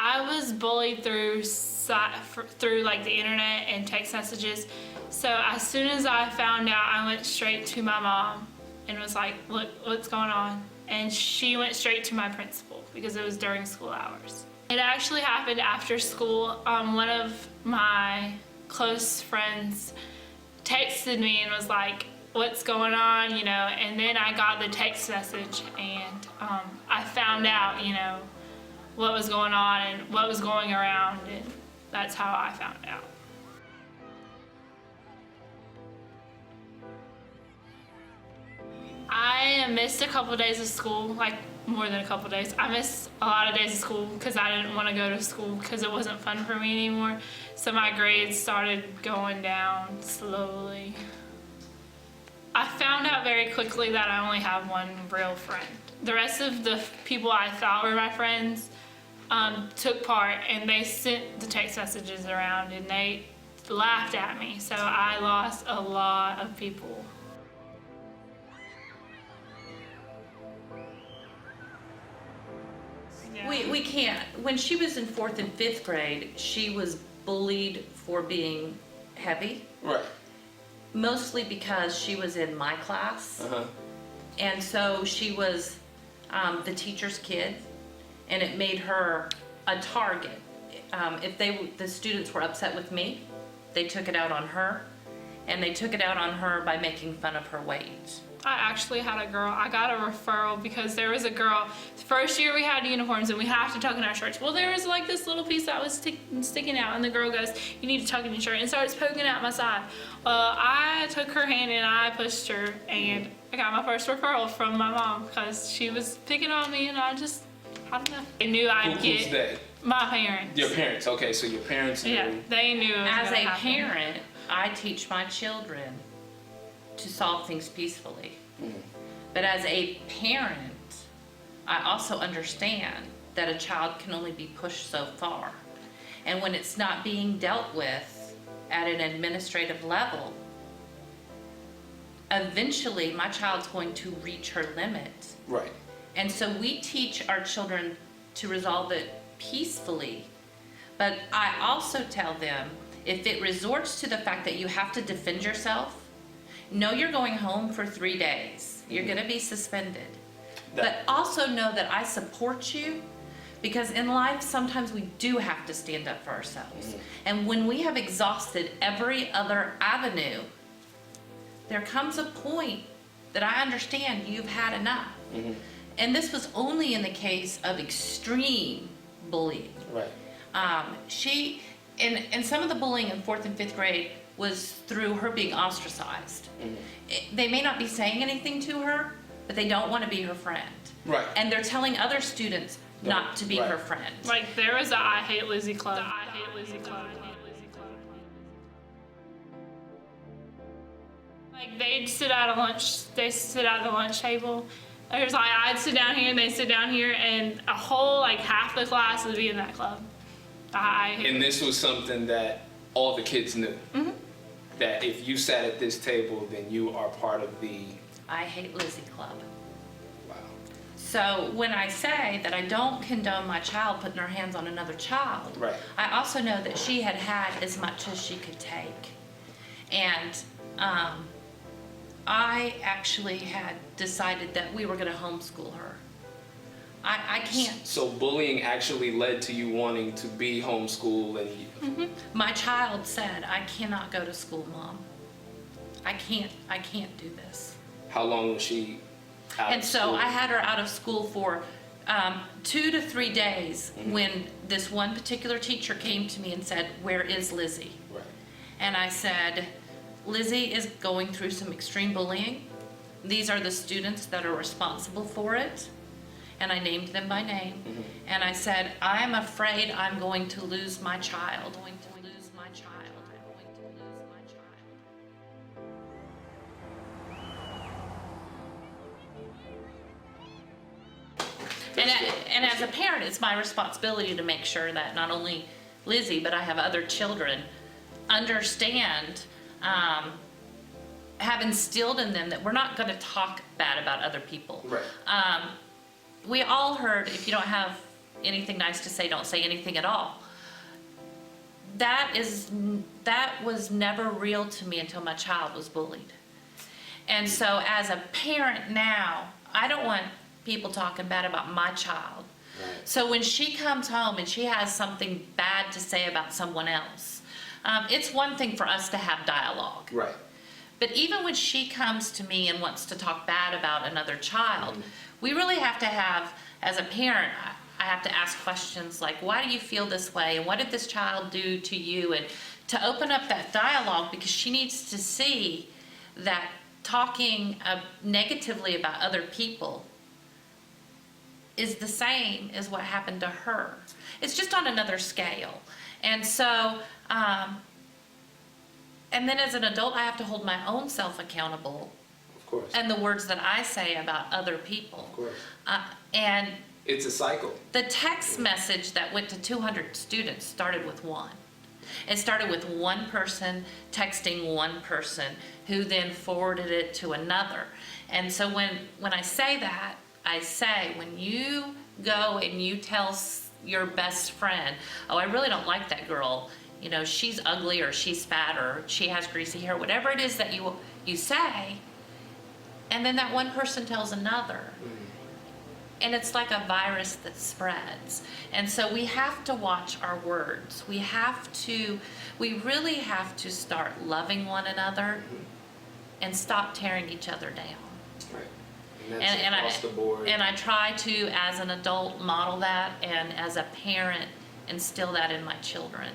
I was bullied through like the internet and text messages. So as soon as I found out, I went straight to my mom and was like, "Look, what's going on?" And she went straight to my principal because it was during school hours. It actually happened after school. One of my close friends texted me and was like, "What's going on?" You know, and then I got the text message and I found out, you know, what was going on and what was going around, and that's how I found out. I missed a couple of days of school, like more than a couple of days. I missed a lot of days of school because I didn't want to go to school because it wasn't fun for me anymore. So my grades started going down slowly. I found out very quickly that I only have one real friend. The rest of the people I thought were my friends took part, and they sent the text messages around and they laughed at me. So I lost a lot of people. Yeah. We can't. When she was in 4th and 5th grade, she was bullied for being heavy. Right. Mostly because she was in my class. Uh-huh. And so she was the teacher's kid, and it made her a target. If the students were upset with me, they took it out on her, and they took it out on her by making fun of her weight. I actually had a girl, I got a referral because there was a girl, the first year we had uniforms and we have to tuck in our shirts. Well, there was like this little piece that was sticking out, and the girl goes, "You need to tuck in your shirt," and starts poking out my side. Well, I took her hand and I pushed her, and I got my first referral from my mom because she was picking on me, and I don't know. They knew I'd get Who's that? my parents. Your parents, okay, so your parents knew. Yeah, they knew it was As gonna a happen. parent, I teach my children to solve things peacefully. Mm-hmm. But as a parent, I also understand that a child can only be pushed so far. And when it's not being dealt with at an administrative level, eventually my child's going to reach her limit. Right. And so we teach our children to resolve it peacefully. But I also tell them, if it resorts to the fact that you have to defend yourself, know you're going home for 3 days. You're going to be suspended. But also know that I support you, because in life sometimes we do have to stand up for ourselves. And when we have exhausted every other avenue, there comes a point that I understand you've had enough. And this was only in the case of extreme bullying. Right. And some of the bullying in 4th and 5th grade was through her being ostracized. They may not be saying anything to her, but they don't want to be her friend. Right. And they're telling other students not to be Right. her friend. Like there was a I Hate Lizzie club. I Hate Lizzie club. Like they'd sit at a lunch. They sit at the lunch table. There's like I'd sit down here and they'd sit down here, and a whole like half the class would be in that club. And this was something that all the kids knew. That if you sat at this table, then you are part of the I Hate Lizzie club. wow. So when I say that I don't condone my child putting her hands on another child, Right. I also know that she had had as much as she could take. And I actually had decided that we were going to homeschool her. I can't. So bullying actually led to you wanting to be homeschooled, and My child said, "I cannot go to school, Mom. I can't do this." how long was she out And of so school? I had her out of school for 2 to 3 days when this one particular teacher came to me and said, "Where is Lizzie?" Right. And I said, "Lizzie is going through some extreme bullying. These are the students that are responsible for it." And I named them by name. And I said, "I'm afraid I'm going to lose my child. I'm going to lose my child. I'm going to lose my child." And as a parent, it's my responsibility to make sure that not only Lizzie, but I have other children understand, have instilled in them that we're not going to talk bad about other people. Right. We all heard, if you don't have anything nice to say, don't say anything at all. That was never real to me until my child was bullied. And so as a parent now, I don't want people talking bad about my child. Right. So when she comes home and she has something bad to say about someone else, it's one thing for us to have dialogue. Right. But even when she comes to me and wants to talk bad about another child, we really have to have, as a parent, I have to ask questions like, why do you feel this way? And what did this child do to you? And to open up that dialogue, because she needs to see that talking negatively about other people is the same as what happened to her. It's just on another scale. And so, and then as an adult, I have to hold my own self accountable. Of course. And the words that I say about other people. Of course. And It's a cycle. the text message that went to 200 students started with one. It started with one person texting one person who then forwarded it to another. And so when I say that, I say, when you go and you tell your best friend, oh, I really don't like that girl, you know, she's ugly or she's fat or she has greasy hair, whatever it is that you say, and then that one person tells another. And it's like a virus that spreads. And so we have to watch our words. We really have to start loving one another and stop tearing each other down. Right. And that's across the board. And I try to, as an adult, model that, and as a parent, instill that in my children.